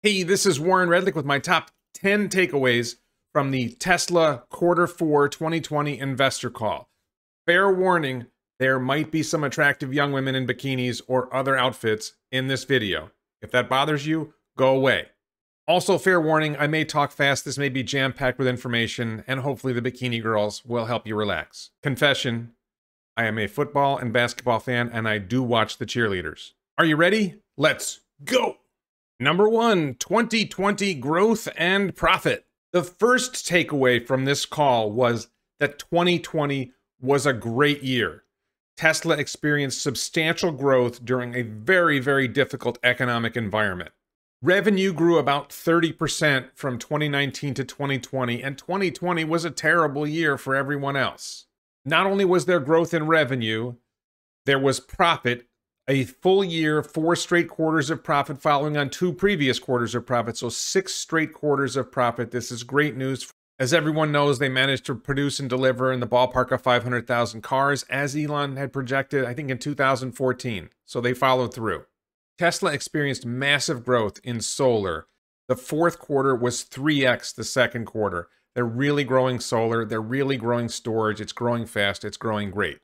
Hey, this is Warren Redlick with my top 10 takeaways from the Tesla Q4 2020 investor call. Fair warning, there might be some attractive young women in bikinis or other outfits in this video. If that bothers you, go away. Also, fair warning, I may talk fast, this may be jam-packed with information, and hopefully the bikini girls will help you relax. Confession, I am a football and basketball fan, and I do watch the cheerleaders. Are you ready? Let's go! Number 1, 2020 growth and profit. The first takeaway from this call was that 2020 was a great year. Tesla experienced substantial growth during a very, very difficult economic environment. Revenue grew about 30% from 2019 to 2020, and 2020 was a terrible year for everyone else. Not only was there growth in revenue, there was profit. A full year, 4 straight quarters of profit following on 2 previous quarters of profit. So 6 straight quarters of profit. This is great news. As everyone knows, they managed to produce and deliver in the ballpark of 500,000 cars, as Elon had projected, I think in 2014. So they followed through. Tesla experienced massive growth in solar. The fourth quarter was 3x the second quarter. They're really growing solar. They're really growing storage. It's growing fast. It's growing great.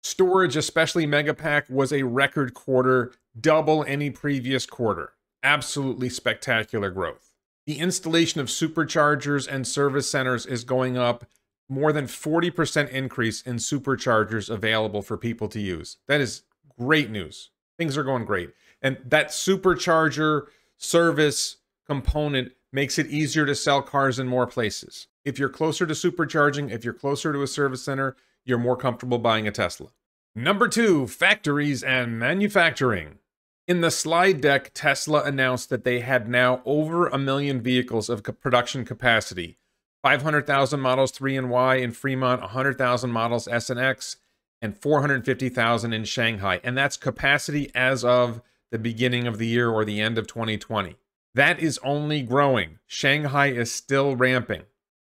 Storage, especially Megapack, was a record quarter, double any previous quarter. Absolutely spectacular growth. The installation of superchargers and service centers is going up, more than 40% increase in superchargers available for people to use. That is great news. Things are going great. And that supercharger service component makes it easier to sell cars in more places. If you're closer to supercharging, if you're closer to a service center, you're more comfortable buying a Tesla. Number 2, factories and manufacturing. In the slide deck, Tesla announced that they had now over 1 million vehicles of production capacity. 500,000 Models 3 and Y in Fremont, 100,000 Models S and X, and 450,000 in Shanghai. And that's capacity as of the beginning of the year or the end of 2020. That is only growing. Shanghai is still ramping.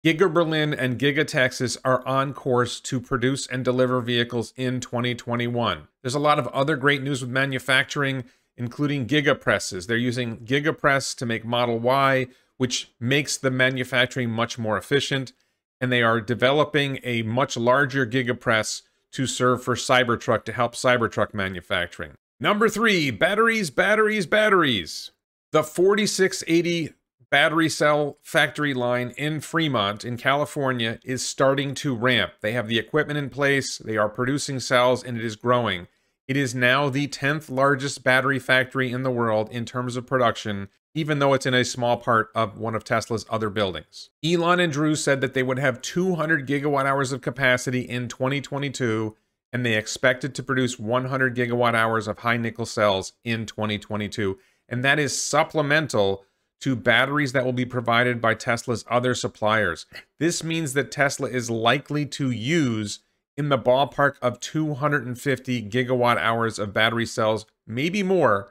Giga Berlin and Giga Texas are on course to produce and deliver vehicles in 2021. There's a lot of other great news with manufacturing, including Giga Presses. They're using Giga Press to make Model Y, which makes the manufacturing much more efficient. And they are developing a much larger Giga Press to serve for Cybertruck to help Cybertruck manufacturing. Number 3, batteries, batteries, batteries. The 4680 battery cell factory line in Fremont in California is starting to ramp. They have the equipment in place, they are producing cells, and it is growing. It is now the 10th largest battery factory in the world in terms of production, even though it's in a small part of one of Tesla's other buildings. Elon and Drew said that they would have 200 gigawatt hours of capacity in 2022, and they expected to produce 100 gigawatt hours of high nickel cells in 2022. And that is supplemental to batteries that will be provided by Tesla's other suppliers. This means that Tesla is likely to use in the ballpark of 250 gigawatt hours of battery cells, maybe more,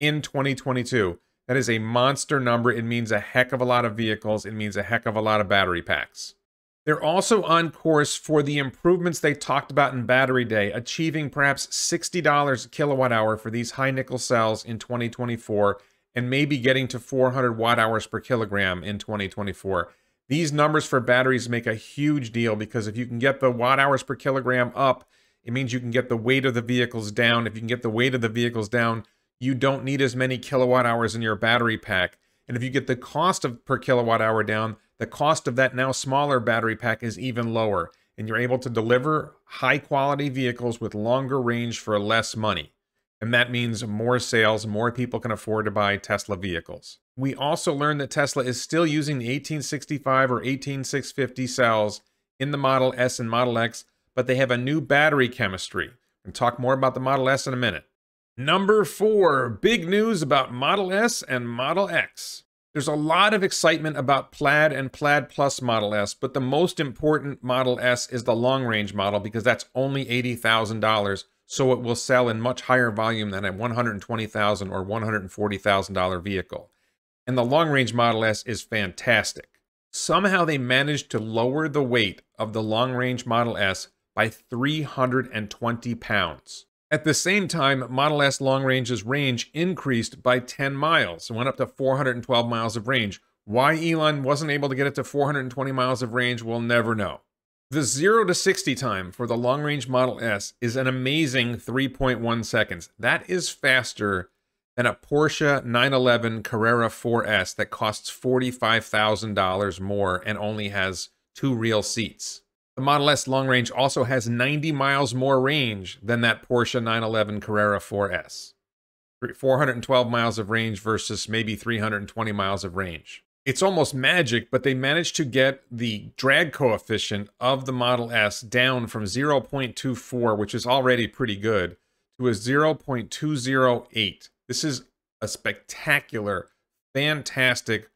in 2022. That is a monster number. It means a heck of a lot of vehicles. It means a heck of a lot of battery packs. They're also on course for the improvements they talked about in Battery Day, achieving perhaps $60 a kilowatt hour for these high nickel cells in 2024, and maybe getting to 400 watt hours per kilogram in 2024. These numbers for batteries make a huge deal because if you can get the watt hours per kilogram up, it means you can get the weight of the vehicles down. If you can get the weight of the vehicles down, you don't need as many kilowatt hours in your battery pack. And if you get the cost of per kilowatt hour down, the cost of that now smaller battery pack is even lower. And you're able to deliver high quality vehicles with longer range for less money. And that means more sales, more people can afford to buy Tesla vehicles. We also learned that Tesla is still using the 18650 or 18650 cells in the Model S and Model X, but they have a new battery chemistry. We'll talk more about the Model S in a minute. Number 4, big news about Model S and Model X. There's a lot of excitement about Plaid and Plaid Plus Model S, but the most important Model S is the long-range model because that's only $80,000. So it will sell in much higher volume than a $120,000 or $140,000 vehicle. And the long-range Model S is fantastic. Somehow they managed to lower the weight of the long-range Model S by 320 pounds. At the same time, Model S long range's range increased by 10 miles and went up to 412 miles of range. Why Elon wasn't able to get it to 420 miles of range, we'll never know. The 0 to 60 time for the long-range Model S is an amazing 3.1 seconds. That is faster than a Porsche 911 Carrera 4S that costs $45,000 more and only has 2 real seats. The Model S long range also has 90 miles more range than that Porsche 911 Carrera 4S. 412 miles of range versus maybe 320 miles of range. It's almost magic, but they managed to get the drag coefficient of the Model S down from 0.24, which is already pretty good, to a 0.208. This is a spectacular, fantastic,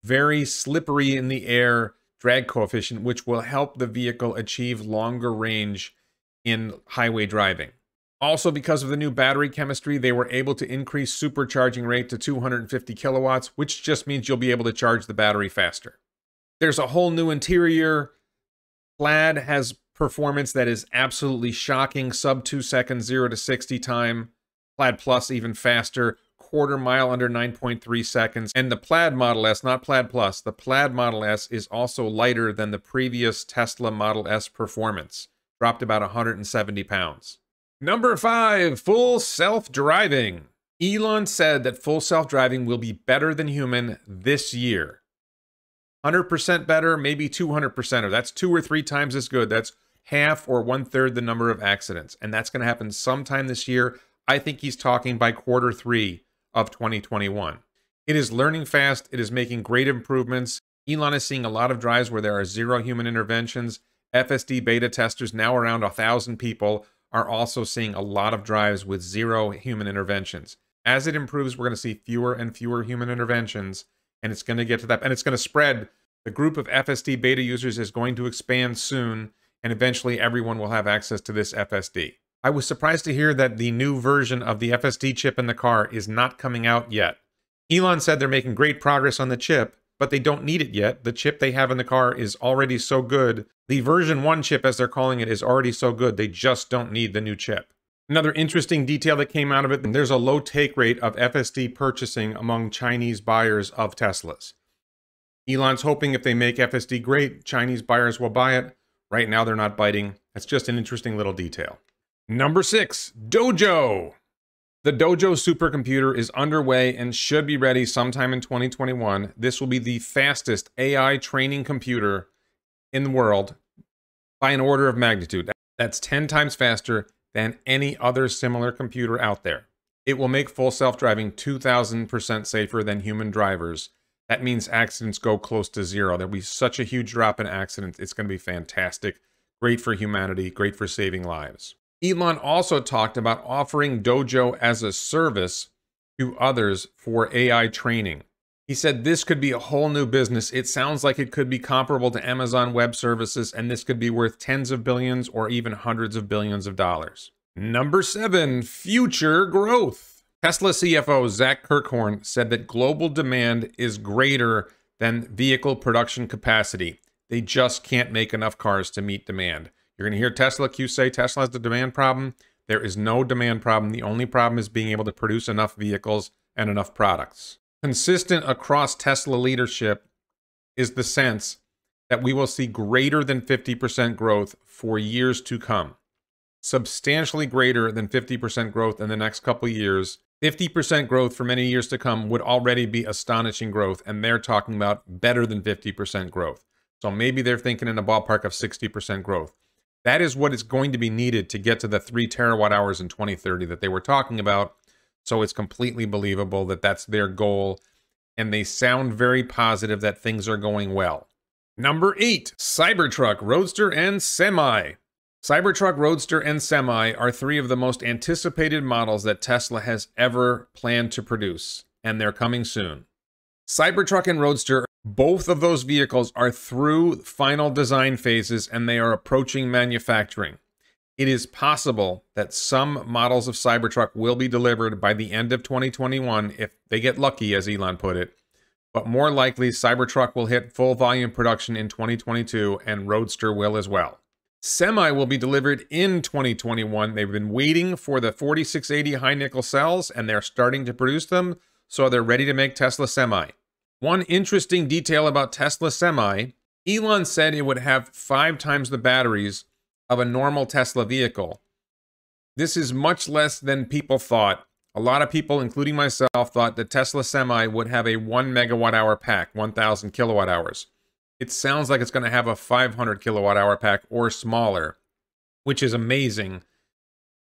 very slippery in the air drag coefficient, which will help the vehicle achieve longer range in highway driving. Also, because of the new battery chemistry, they were able to increase supercharging rate to 250 kilowatts, which just means you'll be able to charge the battery faster. There's a whole new interior. Plaid has performance that is absolutely shocking. Sub 2 seconds, 0 to 60 time. Plaid Plus even faster. Quarter mile under 9.3 seconds. And the Plaid Model S, not Plaid Plus, the Plaid Model S is also lighter than the previous Tesla Model S performance. Dropped about 170 pounds. Number 5, full self-driving. Elon said that full self-driving will be better than human this year. 100% better, maybe 200%, or that's 2 or 3 times as good. That's half or 1/3 the number of accidents. And that's going to happen sometime this year. I think he's talking by Q3 of 2021. It is learning fast. It is making great improvements. Elon is seeing a lot of drives where there are 0 human interventions. FSD beta testers, now around 1,000 people, are also seeing a lot of drives with 0 human interventions. As it improves, we're going to see fewer and fewer human interventions, and it's going to get to that, and it's going to spread. The group of FSD beta users is going to expand soon, and eventually everyone will have access to this FSD. I was surprised to hear that the new version of the FSD chip in the car is not coming out yet. Elon said they're making great progress on the chip, but they don't need it yet. The chip they have in the car is already so good. The version 1 chip, as they're calling it, is already so good. They just don't need the new chip. Another interesting detail that came out of it, there's a low take rate of FSD purchasing among Chinese buyers of Teslas. Elon's hoping if they make FSD great, Chinese buyers will buy it. Right now, they're not biting. That's just an interesting little detail. Number 6, Dojo. The Dojo supercomputer is underway and should be ready sometime in 2021. This will be the fastest AI training computer in the world by an order of magnitude. That's 10 times faster than any other similar computer out there. It will make full self-driving 2,000% safer than human drivers. That means accidents go close to 0. There'll be such a huge drop in accidents. It's going to be fantastic. Great for humanity. Great for saving lives. Elon also talked about offering Dojo as a service to others for AI training. He said this could be a whole new business. It sounds like it could be comparable to Amazon Web Services, and this could be worth tens of billions or even hundreds of billions of dollars. Number 7, future growth. Tesla CFO Zach Kirkhorn said that global demand is greater than vehicle production capacity. They just can't make enough cars to meet demand. You're going to hear Tesla Q say Tesla has the demand problem. There is no demand problem. The only problem is being able to produce enough vehicles and enough products. Consistent across Tesla leadership is the sense that we will see greater than 50% growth for years to come. Substantially greater than 50% growth in the next couple of years. 50% growth for many years to come would already be astonishing growth, and they're talking about better than 50% growth. So maybe they're thinking in a ballpark of 60% growth. That is what is going to be needed to get to the 3 terawatt hours in 2030 that they were talking about. So it's completely believable that that's their goal. And they sound very positive that things are going well. Number 8, Cybertruck, Roadster, and Semi. Cybertruck, Roadster, and Semi are 3 of the most anticipated models that Tesla has ever planned to produce. And they're coming soon. Cybertruck and Roadster, both of those vehicles are through final design phases and they are approaching manufacturing. It is possible that some models of Cybertruck will be delivered by the end of 2021 if they get lucky, as Elon put it. But more likely, Cybertruck will hit full volume production in 2022 and Roadster will as well. Semi will be delivered in 2021. They've been waiting for the 4680 high nickel cells, and they're starting to produce them, so they're ready to make Tesla Semi. One interesting detail about Tesla Semi, Elon said it would have 5 times the batteries of a normal Tesla vehicle. This is much less than people thought. A lot of people, including myself, thought that Tesla Semi would have a 1 megawatt hour pack, 1,000 kilowatt hours. It sounds like it's going to have a 500 kilowatt hour pack or smaller, which is amazing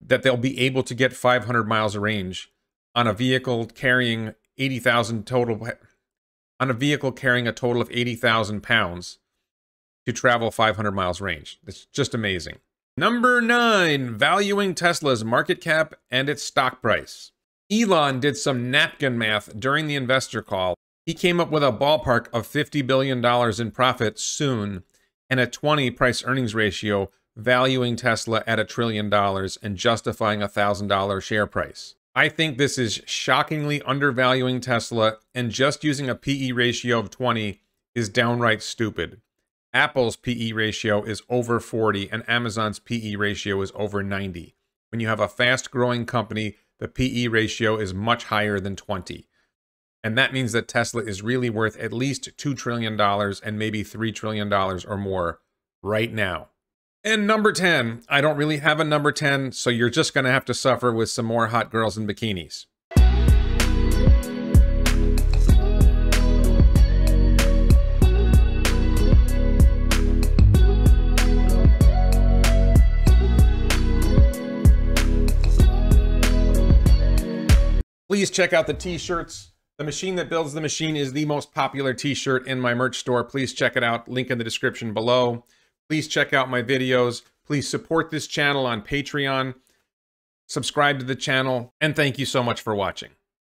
that they'll be able to get 500 miles of range on a vehicle carrying 80,000 total, on a vehicle carrying a total of 80,000 pounds to travel 500 miles range. It's just amazing. Number 9, valuing Tesla's market cap and its stock price. Elon did some napkin math during the investor call. He came up with a ballpark of $50 billion in profit soon and a 20 price earnings ratio, valuing Tesla at $1 trillion and justifying a $1,000 share price. I think this is shockingly undervaluing Tesla, and just using a PE ratio of 20 is downright stupid. Apple's PE ratio is over 40 and Amazon's PE ratio is over 90. When you have a fast-growing company, the PE ratio is much higher than 20. And that means that Tesla is really worth at least $2 trillion and maybe $3 trillion or more right now. And number 10, I don't really have a number 10, so you're just going to have to suffer with some more hot girls in bikinis. Please check out the t-shirts. The Machine That Builds the Machine is the most popular t-shirt in my merch store. Please check it out. Link in the description below. Please check out my videos. Please support this channel on Patreon. Subscribe to the channel. And thank you so much for watching.